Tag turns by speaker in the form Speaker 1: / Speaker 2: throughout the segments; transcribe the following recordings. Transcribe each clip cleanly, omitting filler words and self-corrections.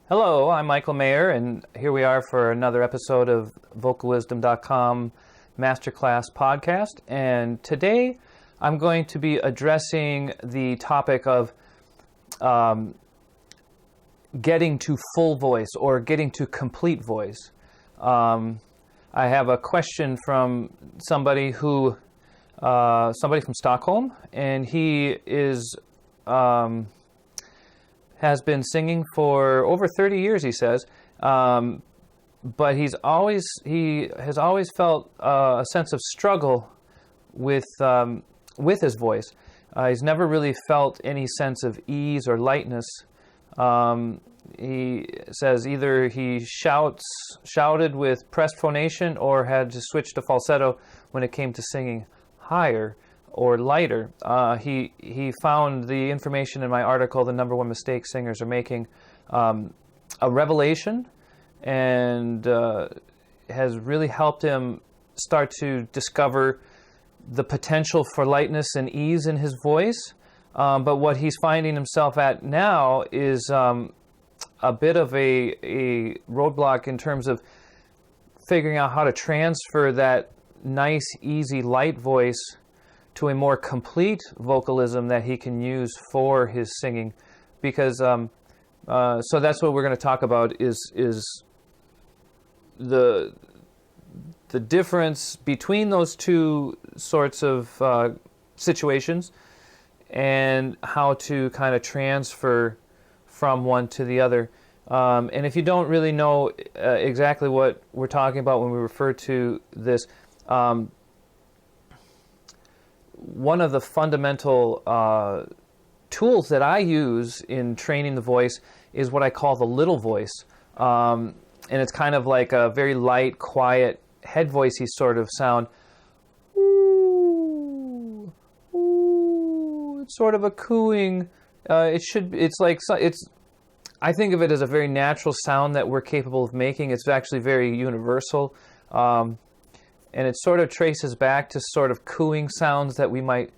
Speaker 1: Hello, I'm Michael Mayer, and here we are for another episode of VocalWisdom.com Masterclass podcast. And today I'm going to be addressing the topic of getting to full voice or getting to complete voice. I have a question from somebody from Stockholm, and he has been singing for over 30 years, he says, but he has always felt a sense of struggle with his voice. He's never really felt any sense of ease or lightness. He says either he shouted with pressed phonation or had to switch to falsetto when it came to singing higher or lighter. He found the information in my article, The Number One Mistake Singers Are Making, a revelation, and has really helped him start to discover the potential for lightness and ease in his voice. But what he's finding himself at now is a bit of a roadblock in terms of figuring out how to transfer that nice, easy, light voice to a more complete vocalism that he can use for his singing, because so that's what we're going to talk about is the difference between those two sorts of situations and how to kind of transfer from one to the other. And if you don't really know exactly what we're talking about when we refer to this, one of the fundamental tools that I use in training the voice is what I call the little voice. And it's kind of like a very light, quiet, head voicey sort of sound. Ooh, ooh. It's sort of a cooing. I think of it as a very natural sound that we're capable of making. It's actually very universal. And it sort of traces back to sort of cooing sounds that we might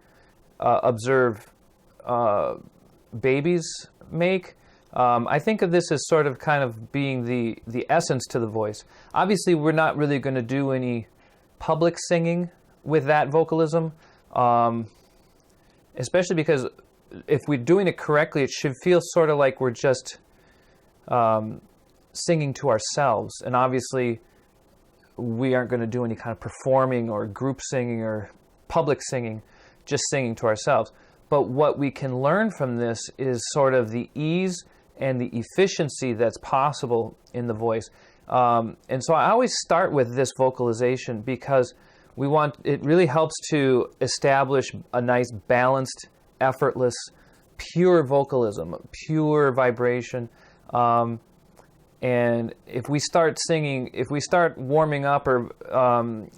Speaker 1: observe babies make. I think of this as sort of kind of being the essence to the voice. Obviously, we're not really going to do any public singing with that vocalism, especially because if we're doing it correctly, it should feel sort of like we're just singing to ourselves. And obviously, we aren't going to do any kind of performing or group singing or public singing, just singing to ourselves. But what we can learn from this is sort of the ease and the efficiency that's possible in the voice. And so I always start with this vocalization because it really helps to establish a nice, balanced, effortless, pure vocalism, pure vibration. And if we start warming up or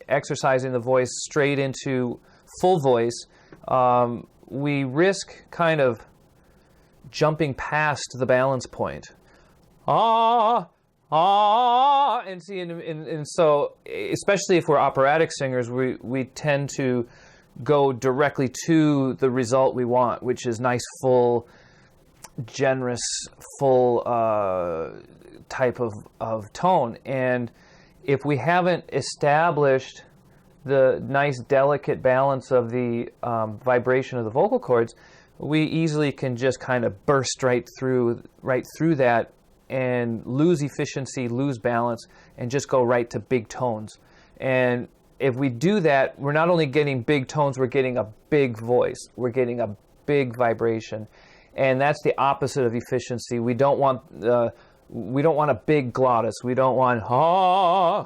Speaker 1: exercising the voice straight into full voice, we risk kind of jumping past the balance point. And see, and so, especially if we're operatic singers, we tend to go directly to the result we want, which is nice, full, generous, full type of tone. And if we haven't established the nice, delicate balance of the vibration of the vocal cords, we easily can just kind of burst right through that and lose efficiency, lose balance, and just go right to big tones. And if we do that, we're not only getting big tones, we're getting a big voice, we're getting a big vibration. And that's the opposite of efficiency. We don't want a big glottis. We don't want ha.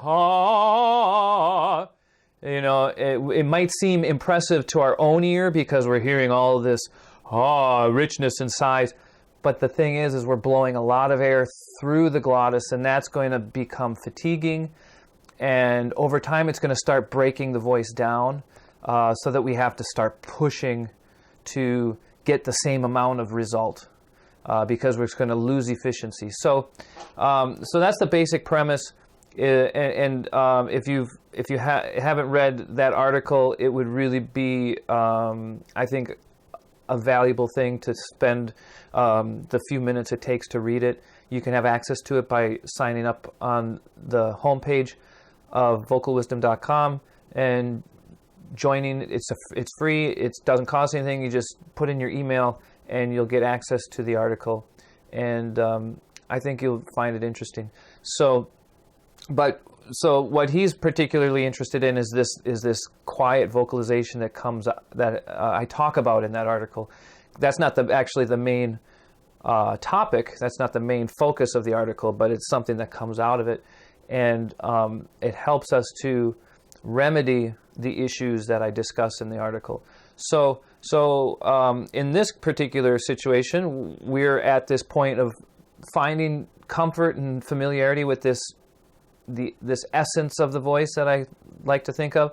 Speaker 1: You know, it might seem impressive to our own ear because we're hearing all of this richness and size. But the thing is we're blowing a lot of air through the glottis, and that's going to become fatiguing. And over time, it's going to start breaking the voice down so that we have to start pushing to get the same amount of result because we're going to lose efficiency. So that's the basic premise. And if you haven't read that article, it would really be, I think, a valuable thing to spend the few minutes it takes to read it. You can have access to it by signing up on the homepage of VocalWisdom.com and joining. It's free. It doesn't cost anything. You just put in your email and you'll get access to the article. And I think you'll find it interesting. So what he's particularly interested in is this quiet vocalization that comes that I talk about in that article. That's not actually the main topic. That's not the main focus of the article, but it's something that comes out of it, and it helps us to remedy the issues that I discuss in the article. So in this particular situation, we're at this point of finding comfort and familiarity with this essence of the voice that I like to think of.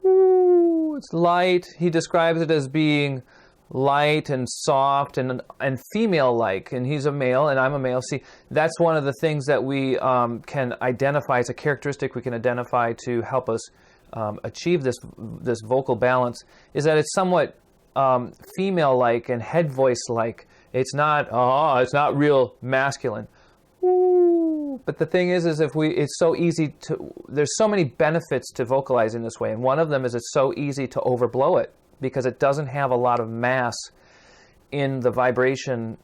Speaker 1: Ooh, it's light. He describes it as being light and soft and female-like, and he's a male and I'm a male. See, that's one of the things that we can identify. It's a characteristic we can identify to help us achieve this vocal balance, is that it's somewhat female-like and head voice-like. It's not real masculine. Ooh. But the thing is it's so easy to, there's so many benefits to vocalizing this way, and one of them is it's so easy to overblow it because it doesn't have a lot of mass in the vibration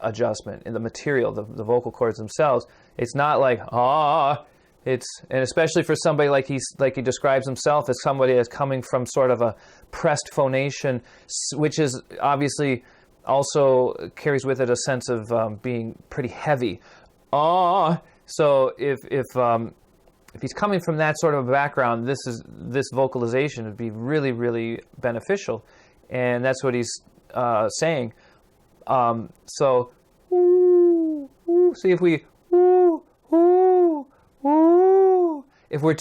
Speaker 1: adjustment, in the material, the vocal cords themselves. It's not like, and especially for somebody like he describes himself as somebody that's coming from sort of a pressed phonation, which is obviously also carries with it a sense of being pretty heavy. So if he's coming from that sort of a background, this vocalization would be really, really beneficial, and that's what he's saying. So ooh, ooh. See, if we ooh, ooh, ooh, if we're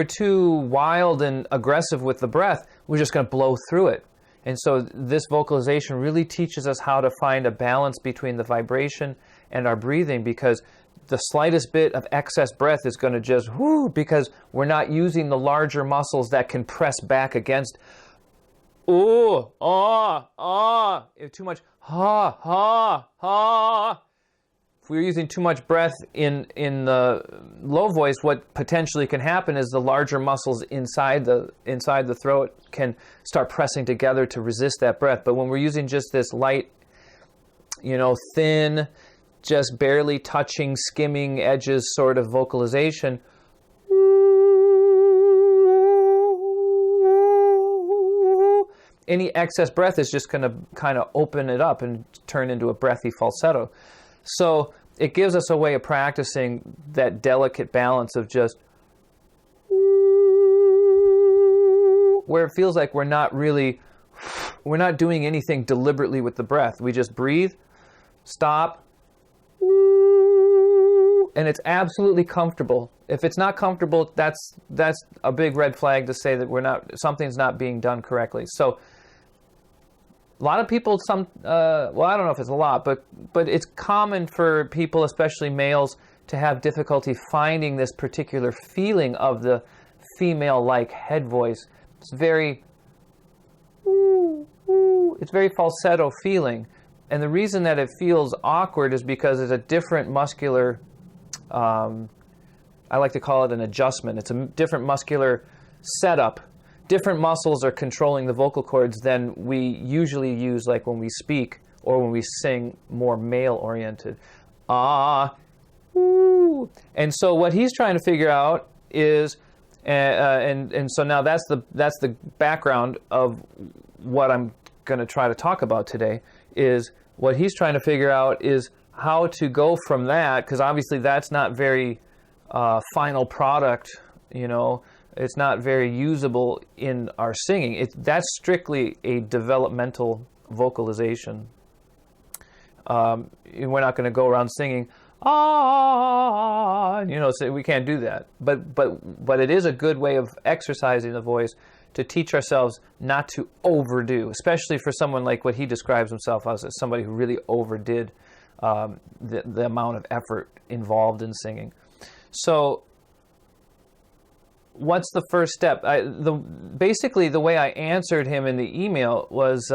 Speaker 1: too wild and aggressive with the breath, we're just going to blow through it. And so this vocalization really teaches us how to find a balance between the vibration and our breathing, because the slightest bit of excess breath is going to just because we're not using the larger muscles that can press back against too much If we're using too much breath in the low voice, what potentially can happen is the larger muscles inside the throat can start pressing together to resist that breath. But when we're using just this light, thin, just barely touching, skimming edges sort of vocalization, any excess breath is just going to kind of open it up and turn into a breathy falsetto. So it gives us a way of practicing that delicate balance of just where it feels like we're not doing anything deliberately with the breath. We just breathe, stop, and it's absolutely comfortable. If it's not comfortable, that's a big red flag to say that something's not being done correctly. So a lot of people, I don't know if it's a lot, but it's common for people, especially males, to have difficulty finding this particular feeling of the female-like head voice. It's very falsetto feeling. And the reason that it feels awkward is because it's a different muscular, I like to call it an adjustment. It's a different muscular setup. Different muscles are controlling the vocal cords than we usually use, like when we speak or when we sing more male-oriented. And so what he's trying to figure out is, and so now that's the background of what I'm going to try to talk about today. Is what he's trying to figure out is how to go from that, because obviously that's not very final product, It's not very usable in our singing. That's strictly a developmental vocalization. We're not going to go around singing, so we can't do that. But it is a good way of exercising the voice to teach ourselves not to overdo, especially for someone like what he describes himself as somebody who really overdid the amount of effort involved in singing. So what's the first step? Basically, the way I answered him in the email was,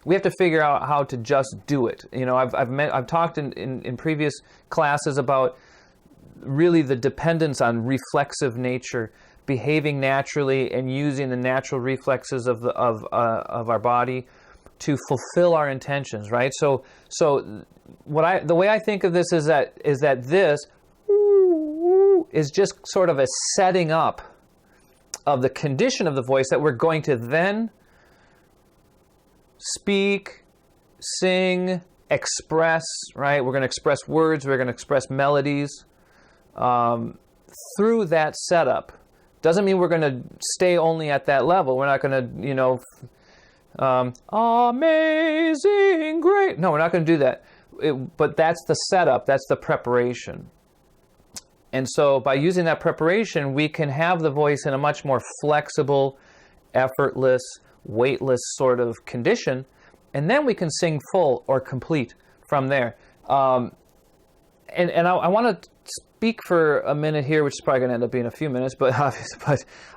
Speaker 1: we have to figure out how to just do it. You know, I've talked in previous classes about really the dependence on reflexive nature, behaving naturally and using the natural reflexes of our body to fulfill our intentions, right? So the way I think of this is that this is just sort of a setting up of the condition of the voice that we're going to then speak, sing, express, right? We're going to express words, we're going to express melodies through that setup. Doesn't mean we're going to stay only at that level. We're not going to, you know, amazing, great. No, we're not going to do that. But that's the setup, that's the preparation. And so by using that preparation, we can have the voice in a much more flexible, effortless, weightless sort of condition, and then we can sing full or complete from there. And I want to speak for a minute here, which is probably going to end up being a few minutes, but I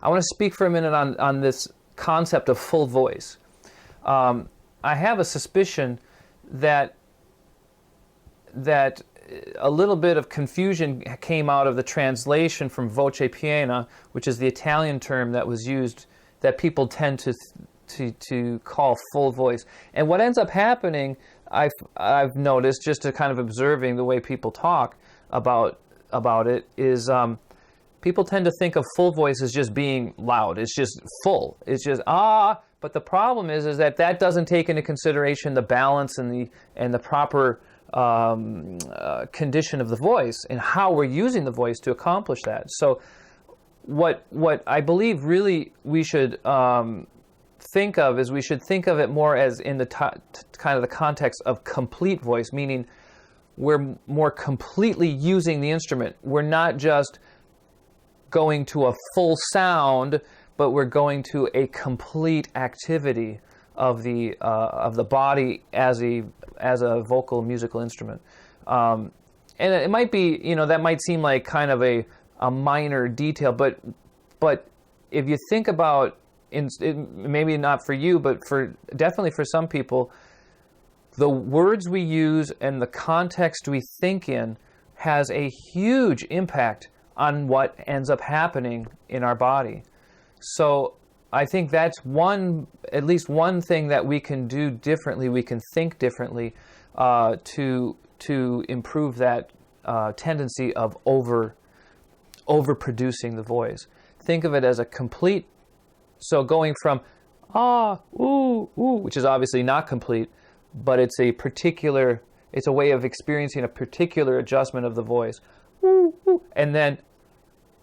Speaker 1: want to speak for a minute on this concept of full voice. I have a suspicion that a little bit of confusion came out of the translation from voce piena, which is the Italian term that was used, that people tend to call full voice. And what ends up happening, I've noticed, just to kind of observing the way people talk about it, is people tend to think of full voice as just being loud. It's just full. It's just But the problem is that doesn't take into consideration the balance and the proper condition of the voice and how we're using the voice to accomplish that. So what I believe really we should think of is we should think of it more as in the kind of the context of complete voice, meaning we're more completely using the instrument. We're not just going to a full sound, but we're going to a complete activity of the body as a vocal musical instrument. And it might be, you know, that might seem like kind of a minor detail, but if you think about, maybe not for you, but definitely for some people, the words we use and the context we think in has a huge impact on what ends up happening in our body. So I think that's at least one thing that we can do differently. We can think differently to improve that tendency of overproducing the voice. Think of it as a complete. So going from ooh, which is obviously not complete, but it's a way of experiencing a particular adjustment of the voice. Ooh, ooh, and then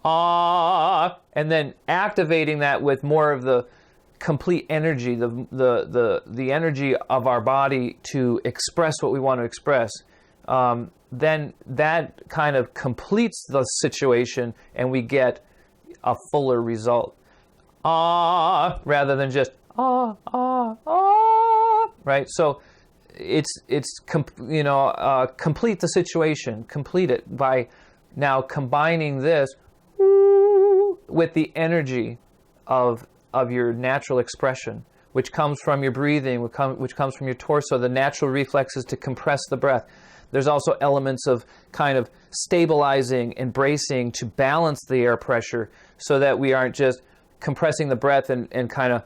Speaker 1: and then activating that with more of the complete energy, the energy of our body to express what we want to express. Then that kind of completes the situation, and we get a fuller result. Rather than just right? So complete the situation, complete it by now combining this with the energy of your natural expression, which comes from your breathing, which comes from your torso, the natural reflexes to compress the breath. There's also elements of kind of stabilizing and bracing to balance the air pressure so that we aren't just compressing the breath and kind of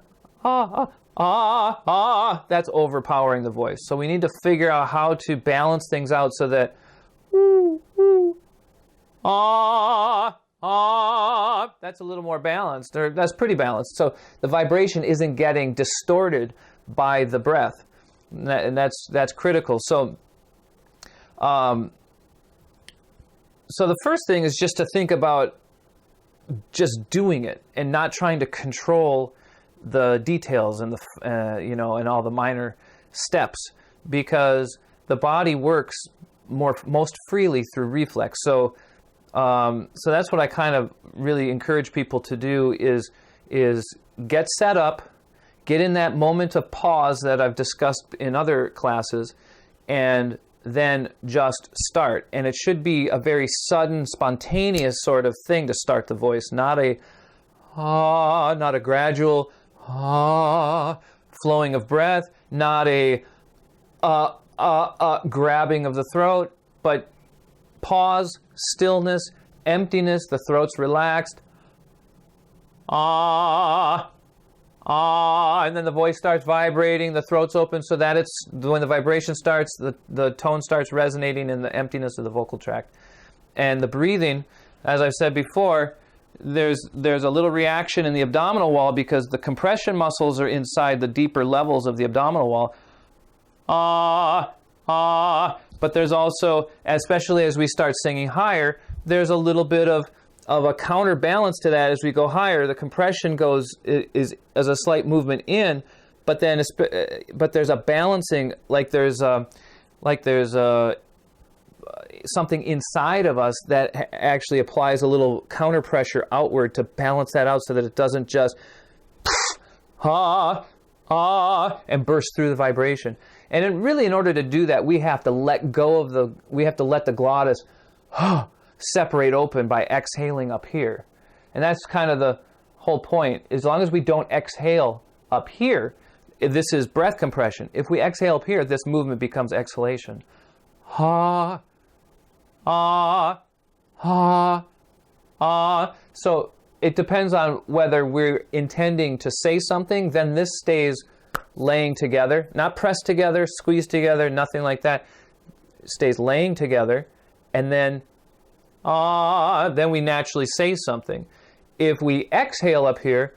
Speaker 1: that's overpowering the voice. So we need to figure out how to balance things out so that that's a little more balanced, or that's pretty balanced. So the vibration isn't getting distorted by the breath, and that's critical. So the first thing is just to think about just doing it and not trying to control the details and and all the minor steps, because the body works most freely through reflex. So that's what I kind of really encourage people to do is get set up, get in that moment of pause that I've discussed in other classes, and then just start. And it should be a very sudden, spontaneous sort of thing to start the voice, not a not a gradual flowing of breath, not a grabbing of the throat, but pause, stillness, emptiness, the throat's relaxed, and then the voice starts vibrating, the throat's open, so that when the vibration starts, the tone starts resonating in the emptiness of the vocal tract. And the breathing, as I've said before, there's a little reaction in the abdominal wall because the compression muscles are inside the deeper levels of the abdominal wall. But there's also, especially as we start singing higher, there's a little bit of a counterbalance to that. As we go higher, the compression is a slight movement in, but there's a balancing, like there's something inside of us that actually applies a little counter pressure outward to balance that out so that it doesn't just and burst through the vibration. And in order to do that, we have to let the glottis separate open by exhaling up here. And that's kind of the whole point. As long as we don't exhale up here, this is breath compression. If we exhale up here, this movement becomes exhalation. So it depends on whether we're intending to say something, then this stays laying together, not pressed together, squeezed together, nothing like that. It stays laying together, and then we naturally say something. If we exhale up here,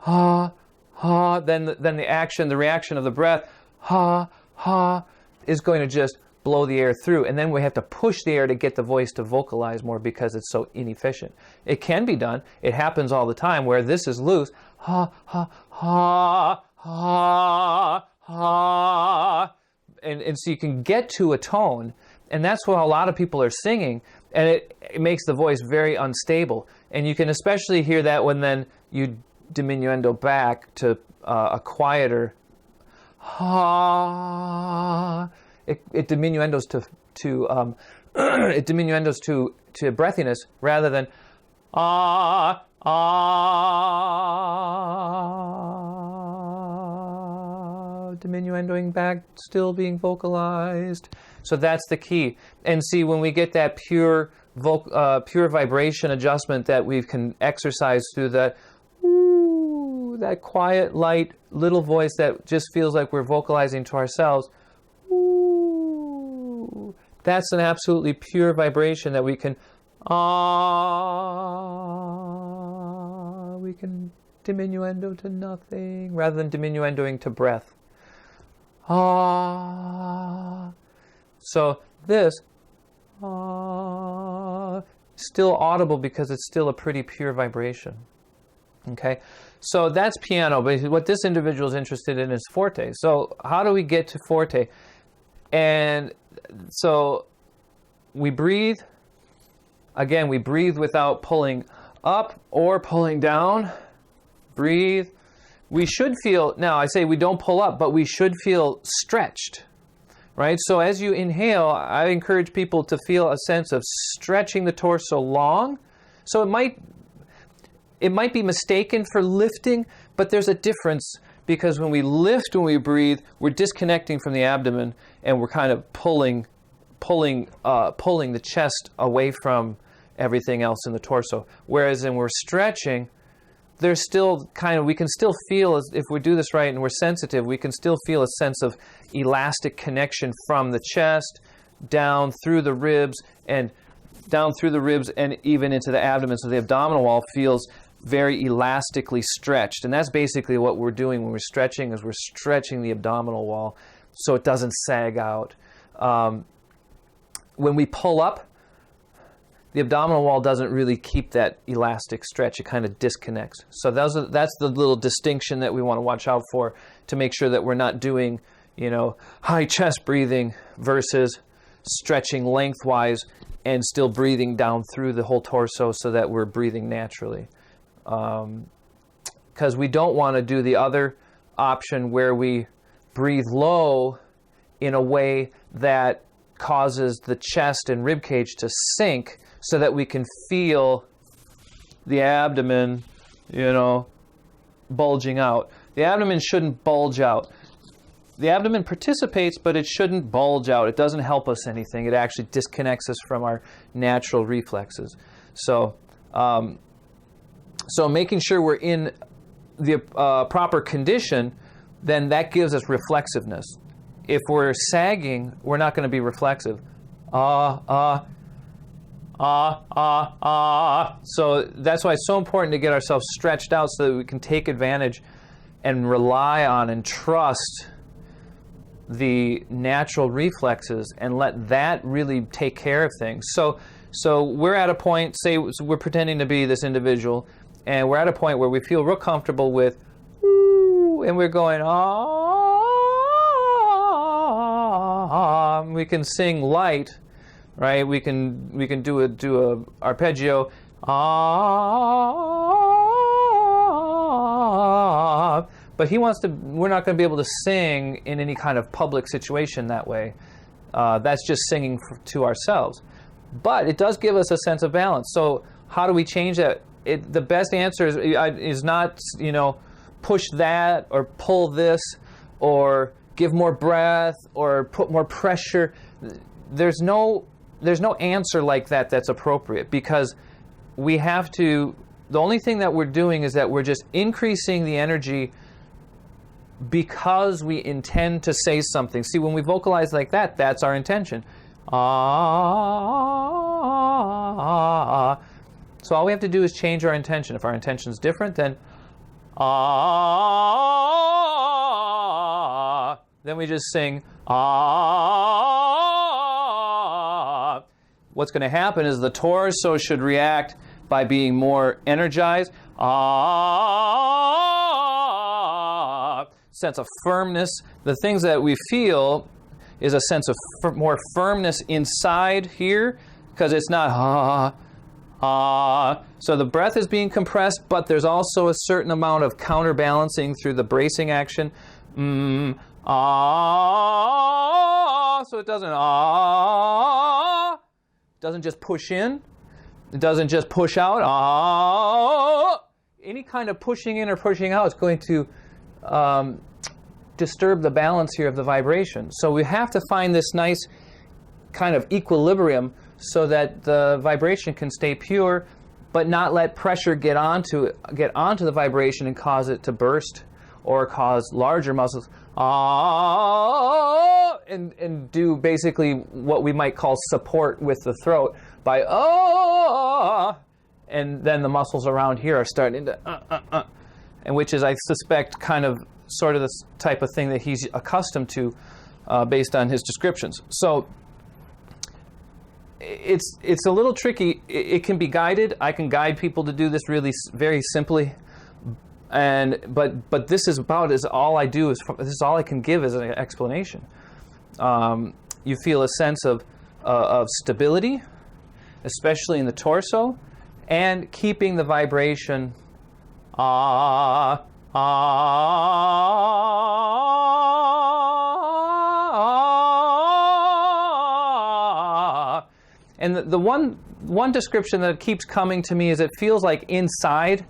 Speaker 1: then the reaction of the breath, is going to just blow the air through, and then we have to push the air to get the voice to vocalize more because it's so inefficient. It can be done. It happens all the time where this is loose, and so you can get to a tone, and that's what a lot of people are singing, and it makes the voice very unstable. And you can especially hear that when then you diminuendo back to a quieter it diminuendos it diminuendos to breathiness rather than diminuendoing back, still being vocalized. So that's the key. And see, when we get that pure vibration adjustment that we can exercise through that quiet, light, little voice that just feels like we're vocalizing to ourselves, that's an absolutely pure vibration that we can diminuendo to nothing rather than diminuendoing to breath. So this still audible because it's still a pretty pure vibration. Okay, so that's piano, but what this individual is interested in is forte. So how do we get to forte? And so we breathe. Again, we breathe without pulling up or pulling down. Breathe. We should feel, now I say we don't pull up, but we should feel stretched, right? So as you inhale, I encourage people to feel a sense of stretching the torso long. So it might be mistaken for lifting, but there's a difference because when we lift, when we breathe, we're disconnecting from the abdomen and we're kind of pulling the chest away from everything else in the torso. Whereas when we're stretching, there's still we can still feel, if we do this right and we're sensitive, we can still feel a sense of elastic connection from the chest down through the ribs and even into the abdomen. So the abdominal wall feels very elastically stretched. And that's basically what we're doing when we're stretching, is we're stretching the abdominal wall so it doesn't sag out. When we pull up, the abdominal wall doesn't really keep that elastic stretch. It kind of disconnects. So that's the little distinction that we want to watch out for to make sure that we're not doing, high chest breathing versus stretching lengthwise and still breathing down through the whole torso so that we're breathing naturally. Because we don't want to do the other option where we breathe low in a way that causes the chest and rib cage to sink so that we can feel the abdomen, bulging out. The abdomen shouldn't bulge out. The abdomen participates, but it shouldn't bulge out. It doesn't help us anything. It actually disconnects us from our natural reflexes. So making sure we're in the proper condition, then that gives us reflexiveness. If we're sagging, we're not going to be reflexive. So that's why it's so important to get ourselves stretched out so that we can take advantage and rely on and trust the natural reflexes and let that really take care of things. So we're at a point, say we're pretending to be this individual, and we're at a point where we feel real comfortable with, and we're going, we can sing light, right? We can do a arpeggio, but we're not going to be able to sing in any kind of public situation that way. That's just singing to ourselves. But it does give us a sense of balance. So how do we change that? The best answer is not, push that or pull this or give more breath or put more pressure. There's no answer like that that's appropriate, because we have to, the only thing that we're doing is that we're just increasing the energy because we intend to say something. See, when we vocalize like that, that's our intention. So all we have to do is change our intention. If our intention is different, then then we just sing What's going to happen is the torso should react by being more energized. Sense of firmness. The things that we feel is a sense of more firmness inside here, because it's not So the breath is being compressed, but there's also a certain amount of counterbalancing through the bracing action. So it doesn't just push in. It doesn't just push out. Any kind of pushing in or pushing out is going to disturb the balance here of the vibration. So we have to find this nice kind of equilibrium so that the vibration can stay pure, but not let pressure get onto the vibration and cause it to burst or cause larger muscles and do basically what we might call support with the throat by and then the muscles around here are starting to and which is, I suspect, kind of sort of this type of thing that he's accustomed to based on his descriptions. So it's a little tricky. It can be guided. I can guide people to do this really very simply, but this is about all I do. This is all I can give as an explanation. You feel a sense of stability, especially in the torso, and keeping the vibration And the one description that keeps coming to me is it feels like inside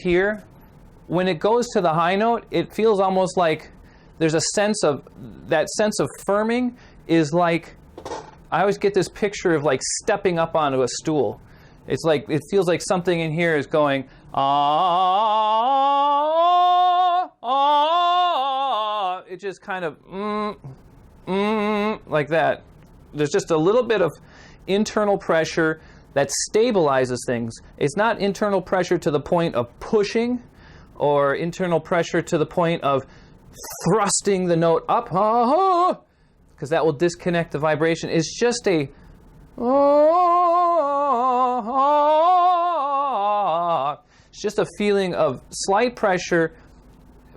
Speaker 1: here, when it goes to the high note, it feels almost like there's a sense of firming is like, I always get this picture of like stepping up onto a stool. It's like, it feels like something in here is going, it just kind of, like that. There's just a little bit of internal pressure that stabilizes things. It's not internal pressure to the point of pushing or internal pressure to the point of thrusting the note up, because that will disconnect the vibration. It's just it's just a feeling of slight pressure,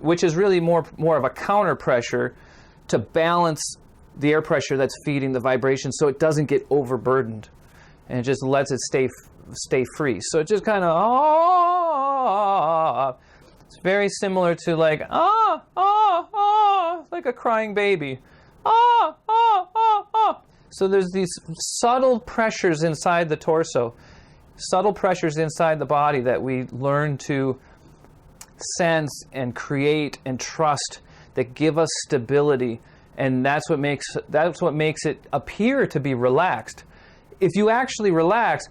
Speaker 1: which is really more of a counter pressure to balance the air pressure that's feeding the vibration, so it doesn't get overburdened, and it just lets it stay free. So it just kind of it's very similar to like like a crying baby. So there's these subtle pressures inside the torso, subtle pressures inside the body that we learn to sense and create and trust, that give us stability, and that's what makes it appear to be relaxed. If you actually relax,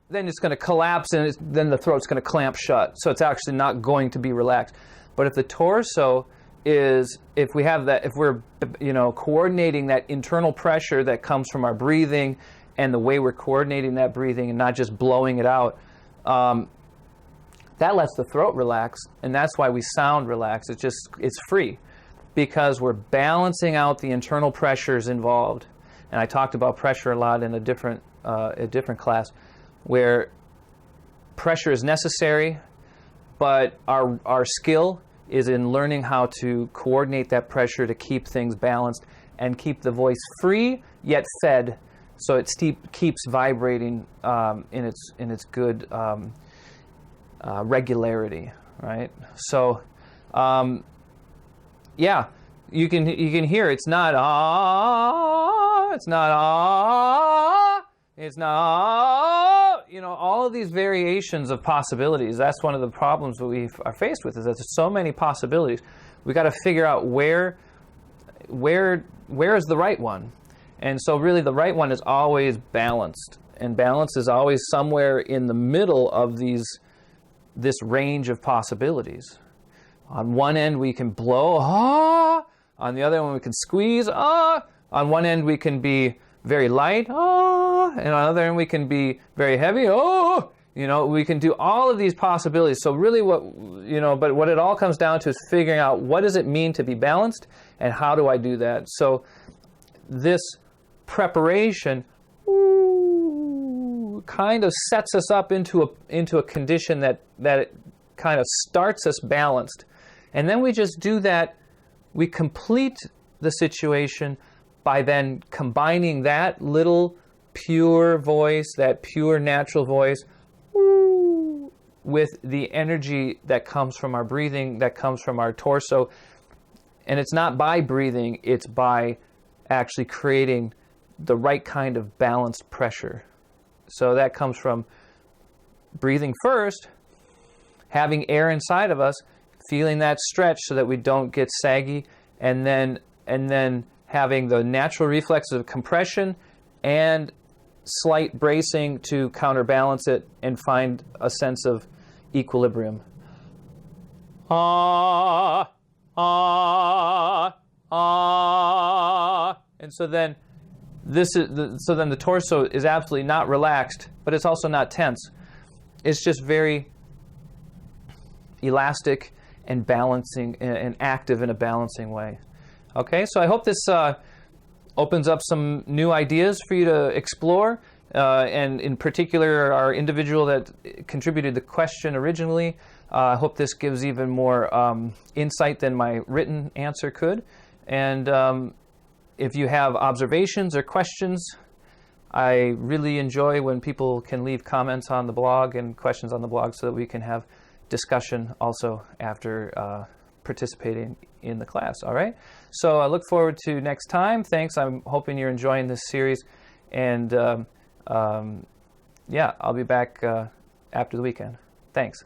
Speaker 1: then it's going to collapse, and then the throat's going to clamp shut. So it's actually not going to be relaxed. But if the torso is, if we're coordinating that internal pressure that comes from our breathing, and the way we're coordinating that breathing and not just blowing it out, that lets the throat relax, and that's why we sound relaxed. It's free, because we're balancing out the internal pressures involved. And I talked about pressure a lot in a different class, where pressure is necessary, but our skill is in learning how to coordinate that pressure to keep things balanced and keep the voice free yet fed, so it keeps vibrating in its good regularity, right? So, yeah, you can hear it's not it's not it's not, all of these variations of possibilities. That's one of the problems that we are faced with, is that there's so many possibilities. We got to figure out where is the right one. And so really the right one is always balanced, and balance is always somewhere in the middle of this range of possibilities. On one end we can blow, on the other one we can squeeze, on one end we can be very light, and on the other end we can be very heavy, we can do all of these possibilities. So really but what it all comes down to is figuring out, what does it mean to be balanced, and how do I do that? So this preparation kind of sets us up into a condition that it kind of starts us balanced. And then we just do that. We complete the situation by then combining that little pure voice, that pure natural voice, with the energy that comes from our breathing, that comes from our torso. And it's not by breathing, it's by actually creating the right kind of balanced pressure. So that comes from breathing first, having air inside of us, feeling that stretch so that we don't get saggy, and then having the natural reflexive compression and slight bracing to counterbalance it and find a sense of equilibrium. And so then the torso is absolutely not relaxed, but it's also not tense. It's just very elastic and balancing and active in a balancing way. Okay, so I hope this opens up some new ideas for you to explore, and in particular our individual that contributed the question originally. I hope this gives even more insight than my written answer could. And if you have observations or questions, I really enjoy when people can leave comments on the blog and questions on the blog, so that we can have discussion also after participating in the class. All right, so I look forward to next time. Thanks. I'm hoping you're enjoying this series, and yeah, I'll be back after the weekend. Thanks.